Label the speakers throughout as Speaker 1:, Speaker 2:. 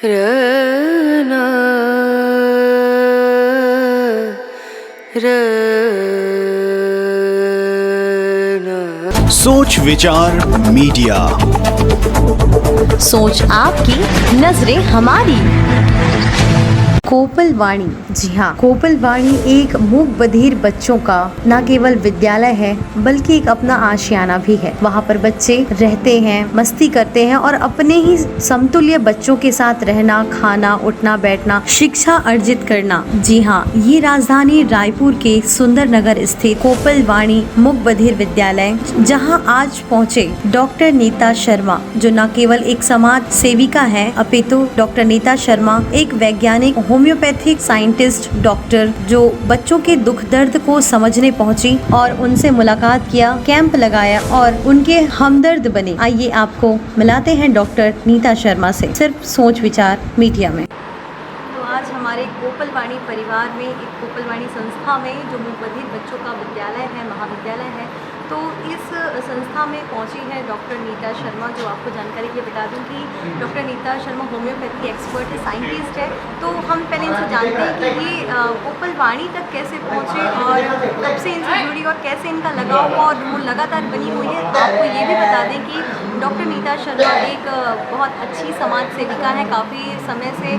Speaker 1: रना रना।
Speaker 2: सोच विचार मीडिया,
Speaker 3: सोच आपकी, नजरें हमारी। कोपलवाणी, जी हाँ, कोपलवाणी एक मूक बधिर बच्चों का न केवल विद्यालय है बल्कि एक अपना आशियाना भी है। वहाँ पर बच्चे रहते हैं, मस्ती करते हैं और अपने ही समतुल्य बच्चों के साथ रहना, खाना, उठना, बैठना, शिक्षा अर्जित करना। जी हाँ, ये राजधानी रायपुर के सुंदर नगर स्थित कोपलवाणी मूक बधिर विद्यालय, जहाँ आज पहुँचे डॉक्टर नीता शर्मा, जो न केवल एक समाज सेविका है अपितु डॉक्टर नीता शर्मा एक वैज्ञानिक होम्योपैथिक साइंटिस्ट डॉक्टर, जो बच्चों के दुख दर्द को समझने पहुंची और उनसे मुलाकात किया, कैंप लगाया और उनके हमदर्द बने। आइए आपको मिलाते हैं डॉक्टर नीता शर्मा से, सिर्फ सोच विचार मीडिया में। तो आज हमारे कोपलवाणी परिवार में, एक कोपलवाणी संस्था में, जो मूक बधिर बच्चों का विद्यालय है, महाविद्यालय है, तो इस संस्था में पहुंची है डॉक्टर नीता शर्मा। जो आपको जानकारी ये बता दूं कि doctor Nita Sharma homeopathy expert है, साइंटिस्ट है। तो हम पहले इनसे जानते हैं कि ये कोपलवाणी तक कैसे पहुंचे और कब से इनसे जुड़ी और कैसे इनका लगाव हुआ और वो लगातार बनी हुई है। आपको ये भी बता दें कि डॉक्टर नीता शर्मा एक बहुत अच्छी समाज सेविका है, काफ़ी समय से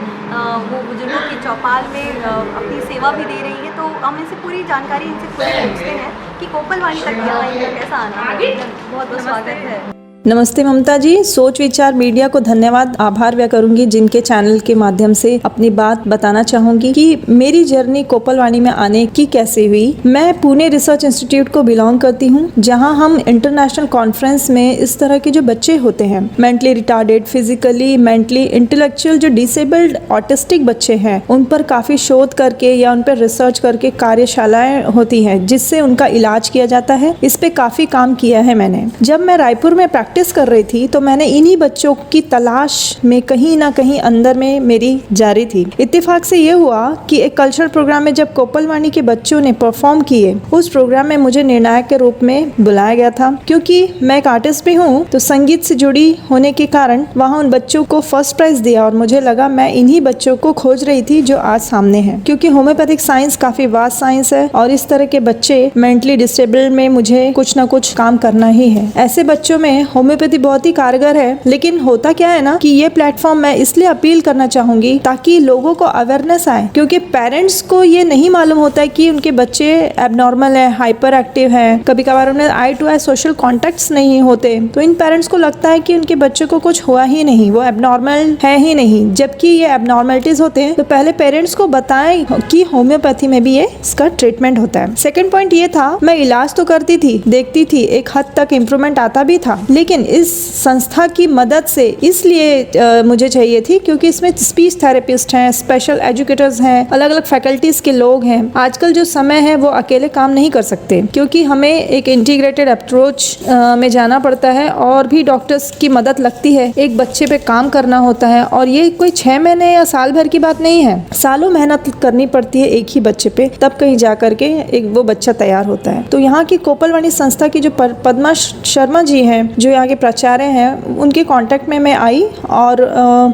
Speaker 3: वो बुजुर्गों की चौपाल में अपनी सेवा भी दे रही है। तो हम इनसे पूरी जानकारी इनसे पूरी पूछते हैं कि कोपलवाणी तक यहाँ इनका कैसा आना है। बहुत बहुत स्वागत है।
Speaker 4: नमस्ते ममता जी, सोच विचार मीडिया को धन्यवाद, आभार व्यक्त करूंगी जिनके चैनल के माध्यम से अपनी बात बताना चाहूंगी कि मेरी जर्नी कोपलवाणी में आने की कैसे हुई। मैं पुणे रिसर्च इंस्टीट्यूट को बिलोंग करती हूं, जहां हम इंटरनेशनल कॉन्फ्रेंस में इस तरह के जो बच्चे होते हैं, mentally retarded, physically, mentally, intellectual, जो डिसेबल्ड ऑटिस्टिक बच्चे हैं, उन पर काफी शोध करके या उन पर रिसर्च करके कार्यशालाएं होती हैं जिससे उनका इलाज किया जाता है। इस पे काफी काम किया है मैंने। जब मैं रायपुर में प्रैक्टिस कर रही थी तो मैंने इन्हीं बच्चों की तलाश में कहीं ना कहीं अंदर में मेरी जारी थी। इत्तेफाक से ये हुआ कि एक कल्चरल प्रोग्राम में जब कोपलवाणी के बच्चों ने परफॉर्म किए, उस प्रोग्राम में मुझे निर्णायक के रूप में बुलाया गया था। क्योंकि मैं एक आर्टिस्ट भी हूँ तो संगीत से जुड़ी होने के कारण वहाँ उन बच्चों को फर्स्ट प्राइज दिया और मुझे लगा मैं इन्हीं बच्चों को खोज रही थी जो आज सामने है। क्योंकि होम्योपैथिक साइंस काफी वास्ट साइंस है और इस तरह के बच्चे मेंटली डिसेबल्ड में मुझे कुछ ना कुछ काम करना ही है। ऐसे बच्चों में होम्योपैथी बहुत ही कारगर है। लेकिन होता क्या है ना कि ये प्लेटफॉर्म मैं इसलिए अपील करना चाहूंगी ताकि लोगों को अवेयरनेस आए, क्योंकि पेरेंट्स को ये नहीं मालूम होता है कि उनके बच्चे एबनॉर्मल है, हाइपर एक्टिव है, कभी कभार उन्हें आई टू आई सोशल कॉन्टेक्ट्स नहीं होते, तो इन पेरेंट्स को लगता है कि उनके बच्चे को कुछ हुआ ही नहीं, वो एबनॉर्मल है ही नहीं, जबकि ये एबनॉर्मलिटीज होते हैं। तो पहले पेरेंट्स को बताएं कि होम्योपैथी में भी ये इसका ट्रीटमेंट होता है। सेकेंड पॉइंट ये था, मैं इलाज तो करती थी, देखती थी, एक हद तक इम्प्रूवमेंट आता भी था, लेकिन इस संस्था की मदद से इसलिए मुझे चाहिए थी क्योंकि इसमें स्पीच थेरेपिस्ट हैं, स्पेशल एजुकेटर्स हैं, अलग अलग फैकल्टीज के लोग हैं। आजकल जो समय है वो अकेले काम नहीं कर सकते, क्योंकि हमें एक इंटीग्रेटेड अप्रोच में जाना पड़ता है और भी डॉक्टर्स की मदद लगती है। एक बच्चे पे काम करना होता है और ये कोई 6 महीने या साल भर की बात नहीं है, सालों मेहनत करनी पड़ती है एक ही बच्चे पे, तब कहीं जा करके एक वो बच्चा तैयार होता है। तो यहाँ की कोपलवाणी संस्था की जो पद्मा शर्मा जी हैं, जो यहाँ के प्राचार्य हैं, उनके कांटेक्ट में मैं आई और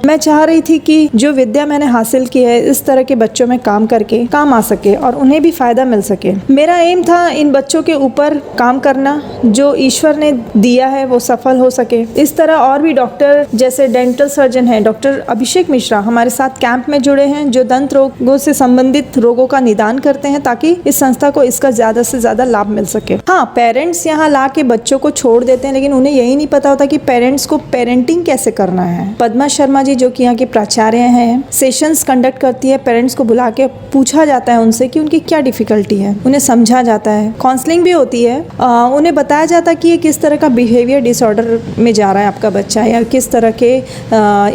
Speaker 4: मैं चाह रही थी कि जो विद्या मैंने हासिल की है इस तरह के बच्चों में काम करके काम आ सके और उन्हें भी फायदा मिल सके। मेरा एम था इन बच्चों के ऊपर काम करना, जो ईश्वर ने दिया है वो सफल हो सके। इस तरह और भी डॉक्टर जैसे डेंटल सर्जन हैं, डॉक्टर अभिषेक मिश्रा हमारे साथ कैंप में जुड़े हैं, जो दंत रोगों से संबंधित रोगों का निदान करते हैं ताकि इस संस्था को इसका ज्यादा से ज्यादा लाभ मिल सके। हाँ, पेरेंट्स यहाँ ला के बच्चों को छोड़ देते हैं, लेकिन उन्हें यही नहीं पता होता कि पेरेंट्स को पेरेंटिंग कैसे करना है। पद्मा शर्मा जी जो कि यहाँ के प्राचार्य हैं, सेशंस कंडक्ट करती है, पेरेंट्स को बुला के पूछा जाता है उनसे कि उनकी क्या डिफिकल्टी है, उन्हें समझा जाता है, काउंसलिंग भी होती है, उन्हें बताया जाता है कि ये किस तरह का बिहेवियर डिसऑर्डर में जा रहा है आपका बच्चा, या किस तरह के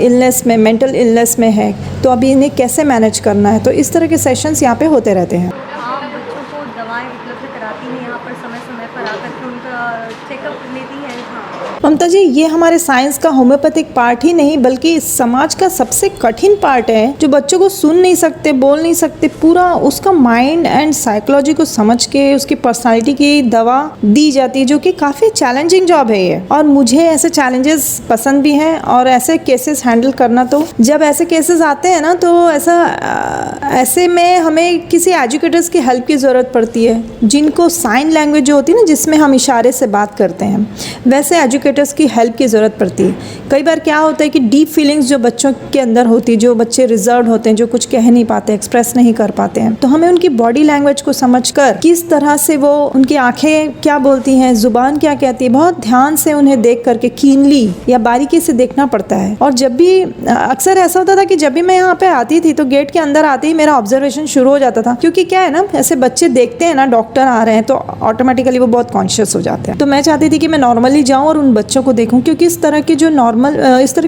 Speaker 4: इलनेस में, मेंटल इलनेस में है, तो अभी इन्हें कैसे मैनेज करना है। तो इस तरह के सेशंस यहाँ पे होते रहते हैं।
Speaker 3: बच्चों को दवाएं उपलब्ध कराती हैं यहाँ पर, समय समय पर आकर के उनका चेकअप लेती हैं। हाँ,
Speaker 4: ममता जी, ये हमारे साइंस का होम्योपैथिक पार्ट ही नहीं बल्कि समाज का सबसे कठिन पार्ट है, जो बच्चों को सुन नहीं सकते, बोल नहीं सकते, पूरा उसका माइंड एंड साइकोलॉजी को समझ के उसकी पर्सनालिटी की दवा दी जाती है, जो कि काफ़ी चैलेंजिंग जॉब है ये। और मुझे ऐसे चैलेंजेस पसंद भी हैं और ऐसे केसेस हैंडल करना, तो जब ऐसे केसेस आते हैं ना, तो ऐसे में हमें किसी एजुकेटर्स की हेल्प की ज़रूरत पड़ती है, जिनको साइन लैंग्वेज जो होती है ना, जिसमें हम इशारे से बात करते हैं, वैसे एजुकेटर्स की हेल्प की ज़रूरत पड़ती है। कई बार क्या होता है कि डीप फीलिंग्स जो बच्चों के अंदर होती है, जो बच्चे रिजर्व होते हैं, जो कुछ कह नहीं पाते, एक्सप्रेस नहीं कर पाते हैं, तो हमें उनकी बॉडी लैंग्वेज को समझकर किस तरह से वो, उनकी आंखें क्या बोलती हैं, जुबान क्या कहती है, बहुत ध्यान से उन्हें देख करके कीनली या बारीकी से देखना पड़ता है। और जब भी अक्सर ऐसा होता था कि जब भी मैं यहाँ पे आती थी तो गेट के अंदर आते ही मेरा ऑब्जर्वेशन शुरू हो जाता था, क्योंकि क्या है ना, ऐसे बच्चे देखते हैं ना डॉक्टर आ रहे हैं तो ऑटोमेटिकली वो बहुत कॉन्शियस हो जाते हैं। तो मैं चाहती थी कि मैं नॉर्मली जाऊँ और उन बच्चों को देखूँ, क्योंकि इस तरह के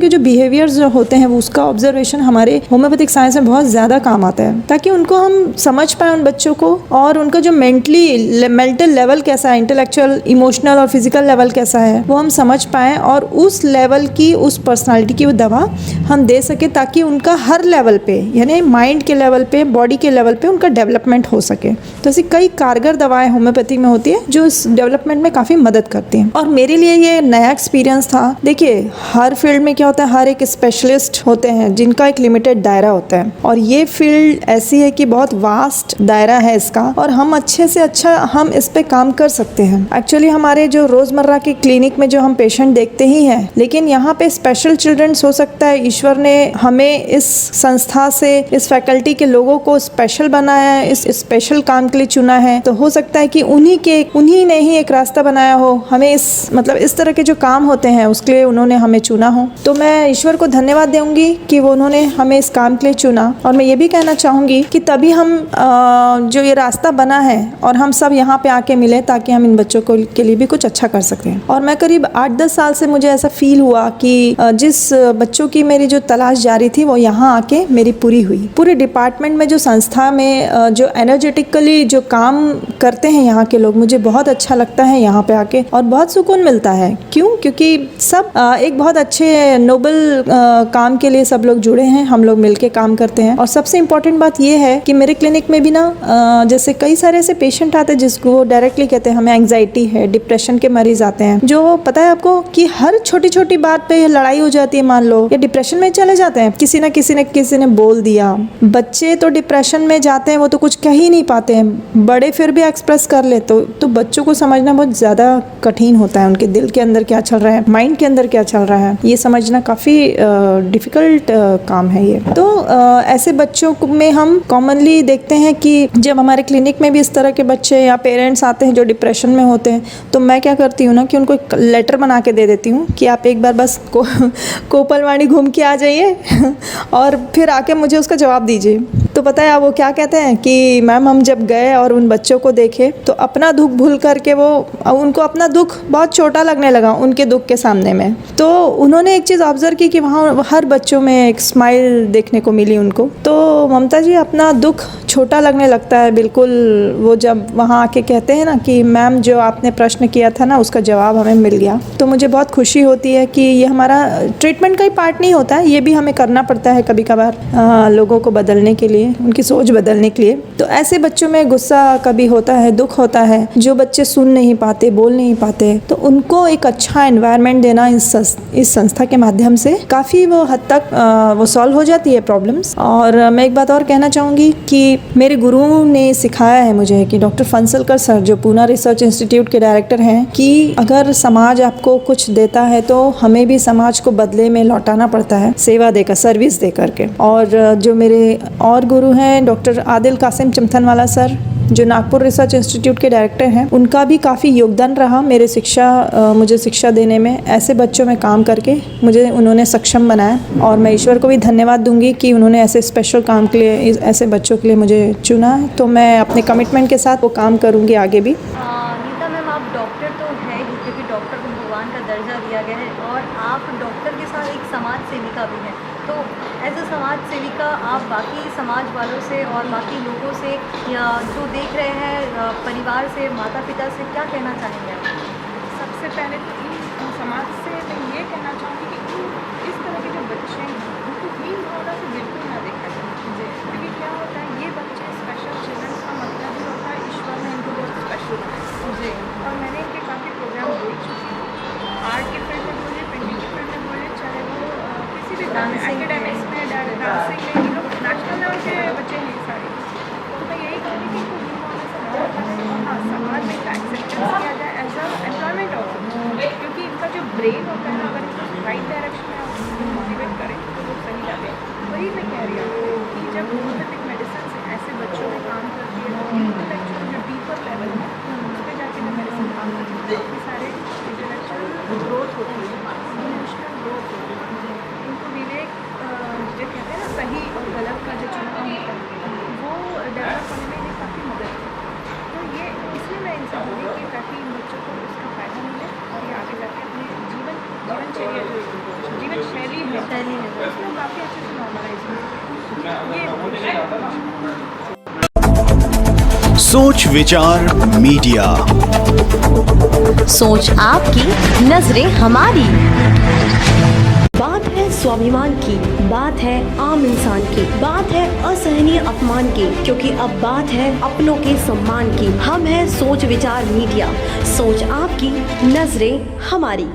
Speaker 4: जो बिहेवियर्स जो होते हैं वो उसका ऑब्जर्वेशन हमारे होम्योपैथिक साइंस में बहुत ज़्यादा काम आता है, ताकि उनको हम समझ पाए उन बच्चों को, और उनका जो मेंटल लेवल कैसा है, इंटेलेक्चुअल, इमोशनल और फिजिकल लेवल कैसा है, वो हम समझ पाएँ और उस लेवल की, उस पर्सनालिटी की वो दवा हम दे सके, ताकि उनका हर लेवल पे, यानी माइंड के लेवल पे, बॉडी के लेवल पे उनका डेवलपमेंट हो सके। तो ऐसी कई कारगर दवाएं होम्योपैथी में होती है जो इस डेवलपमेंट में काफ़ी मदद करती हैं। और मेरे लिए ये नया एक्सपीरियंस था। देखिए, हर फील्ड में क्या होता है, हर एक स्पेशलिस्ट होते हैं जिनका एक लिमिटेड दायरा होता है, और ये फील्ड ऐसी है कि बहुत वास्ट दायरा है इसका, और हम अच्छे से अच्छा हम इस पे काम कर सकते हैं। एक्चुअली हमारे जो रोज़मर्रा की क्लिनिक में जो हम पेशेंट देखते ही हैं, लेकिन यहाँ पे स्पेशल चिल्ड्रंस, हो सकता है ईश्वर ने हमें इस संस्था से, इस फैकल्टी के लोगों को स्पेशल बनाया है, इस स्पेशल काम के लिए चुना है, तो हो सकता है कि उन्हीं ने ही एक रास्ता बनाया हो, हमें इस तरह के जो काम होते हैं उसके लिए उन्होंने हमें चुना हो। तो मैं ईश्वर को धन्यवाद दूंगी कि वो उन्होंने हमें इस काम के लिए चुना। और मैं ये भी कहना चाहूँगी कि तभी हम जो ये रास्ता बना है और हम सब यहाँ पे आके मिले, ताकि हम इन बच्चों के लिए भी कुछ अच्छा कर सकें। और मैं करीब 8-10 साल से मुझे ऐसा फील हुआ कि जिस बच्चों की मेरी जो तलाश जारी थी वो यहाँ आके मेरी पूरी हुई। पूरे डिपार्टमेंट में, जो संस्था में जो एनर्जेटिकली जो काम करते हैं यहाँ के लोग, मुझे बहुत अच्छा लगता है यहाँ पे आके, और बहुत सुकून मिलता है। क्यों? क्योंकि सब एक बहुत अच्छे नोबल काम के लिए सब लोग जुड़े हैं, हम लोग मिलके काम करते हैं। और सबसे इम्पोर्टेंट बात ये है कि मेरे क्लिनिक में भी ना जैसे कई सारे ऐसे पेशेंट आते हैं जिसको डायरेक्टली कहते हैं हमें एंग्जाइटी है, डिप्रेशन के मरीज आते हैं, जो पता है आपको कि हर छोटी छोटी बात पे लड़ाई हो जाती है, मान लो, या डिप्रेशन में चले जाते हैं, किसी ने बोल दिया। बच्चे तो डिप्रेशन में जाते हैं, वो तो कुछ कह ही नहीं पाते हैं, बड़े फिर भी एक्सप्रेस कर ले, तो बच्चों को समझना बहुत ज़्यादा कठिन होता है, उनके दिल के अंदर क्या चल रहा है, माइंड के अंदर क्या चल रहा है, ये समझना काफ़ी डिफ़िकल्ट काम है ये। तो ऐसे बच्चों में हम कॉमनली देखते हैं कि जब हमारे क्लिनिक में भी इस तरह के बच्चे या पेरेंट्स आते हैं जो डिप्रेशन में होते हैं, तो मैं क्या करती हूँ ना कि उनको एक लेटर बना के दे देती हूँ कि आप एक बार बस कोपलवाणी घूम के आ जाइए और फिर आके मुझे उसका जवाब दीजिए। तो पता है वो क्या कहते हैं कि मैम, हम जब गए और उन बच्चों को देखे तो अपना दुख भूल करके उनको अपना दुख बहुत छोटा लगने लगा उनके दुख के सामने में। तो उन्होंने एक चीज़ ऑब्जर्व की कि वहाँ हर बच्चों में एक स्माइल देखने को मिली उनको। तो ममता जी, अपना दुख छोटा लगने लगता है बिल्कुल वो जब वहाँ आके कहते हैं ना कि मैम, जो आपने प्रश्न किया था ना उसका जवाब हमें मिल गया। तो मुझे बहुत खुशी होती है कि ये हमारा ट्रीटमेंट का ही पार्ट नहीं होता है, ये भी हमें करना पड़ता है कभी कभार लोगों को बदलने के लिए, उनकी सोच बदलने के लिए। तो ऐसे बच्चों में गुस्सा कभी होता है, दुख होता है, जो बच्चे सुन नहीं पाते, बोल नहीं पाते, तो उनको एक अच्छा एनवायरनमेंट देना इस संस्था के माध्यम से काफ़ी वो हद तक वो सॉल्व हो जाती है प्रॉब्लम्स। और मैं एक बात और कहना चाहूँगी कि मेरे गुरुओं ने सिखाया है मुझे कि डॉक्टर फंसलकर सर, जो पूना रिसर्च इंस्टीट्यूट के डायरेक्टर हैं, कि अगर समाज आपको कुछ देता है तो हमें भी समाज को बदले में लौटाना पड़ता है, सेवा देकर, सर्विस दे करके। और जो मेरे और गुरु हैं डॉक्टर आदिल कासिम चमथनवाला सर, जो नागपुर रिसर्च इंस्टीट्यूट के डायरेक्टर हैं, उनका भी काफ़ी योगदान रहा मुझे शिक्षा देने में। ऐसे बच्चों में काम करके मुझे उन्होंने सक्षम बनाया, और मैं ईश्वर को भी धन्यवाद दूंगी कि उन्होंने ऐसे स्पेशल काम के लिए, ऐसे बच्चों के लिए मुझे चुना है। तो मैं अपने कमिटमेंट के साथ वो काम करूँगी आगे भी।
Speaker 3: नीता मैम, आप डॉक्टर तो है ही, क्योंकि डॉक्टर को भगवान का दर्जा दिया गया है, और आप डॉक्टर के साथ एक समाज सेविका भी हैं। तो एज अ समाज सेविका आप बाकी समाज वालों से और बाकी लोगों से, या जो देख रहे हैं परिवार से, माता पिता से, क्या कहना चाहेंगे आप?
Speaker 5: सबसे पहले तो समाज से
Speaker 4: मैं ये कहना चाहूँगी कि इस तरह के जो बच्चे हैं उनको हीन भावना से बिल्कुल ना देखा जाए, क्योंकि क्या होता है ये बच्चे स्पेशल चिल्ड्रंस का मतलब ही होता है ईश्वर ने इनको बहुत स्पेशल बनाया जी। और मैंने इनके काफ़ी प्रोग्राम देख चुकी हूँ, आर्ट के फील्ड में बोले, पेंटिंग के फील्ड में बोले, चाहे वो किसी भी एकेडमिक्स में, डांसिंग में, ये लोग नेशनल लेवल के बच्चे हैं सारे। तो मैं यही कहूँगी कि इनको हीन भावना से ना रखा जाए और हाँ समाज में इनका एक्सेप्टेंस किया जाए एज अ एम्प्लॉयमेंट ऑल्सो, क्योंकि इनका जो ब्रेन होता है ना, अगर इसको राइट डायरेक्शन में आप मोटिवेट करें तो वो सही जाते हैं। वही मैं कह रही हूँ कि जब होम्योपैथिक मेडिसिन से ऐसे बच्चों में काम करती है तो इंटेलेक्चुअल जो डीपर लेवल है उस पर जाके जो मेडिसिन काम करती है, काफ़ी सारे इंटेलेक्चुअल ग्रोथ होती है, इमोशनल ग्रोथ होती है, इनको विवेक जो कहते हैं ना सही और गलत का जो चुनाव होता है वो डेवलप होने में इन्हें काफ़ी मदद करती है। तो ये इसलिए मैं इनसे बोली कि ताकि इन बच्चों को उसका फ़ायदा मिले और ये आगे जाके अपनी जीवन शैली है उसमें काफ़ी अच्छे से नॉर्मलाइज हो।
Speaker 2: सोच विचार मीडिया,
Speaker 5: सोच आपकी, नजरें हमारी। बात है स्वाभिमान की, बात है आम इंसान की, बात है असहनीय अपमान की, क्योंकि अब बात है अपनों के सम्मान की। हम है सोच विचार मीडिया, सोच आपकी, नजरें हमारी।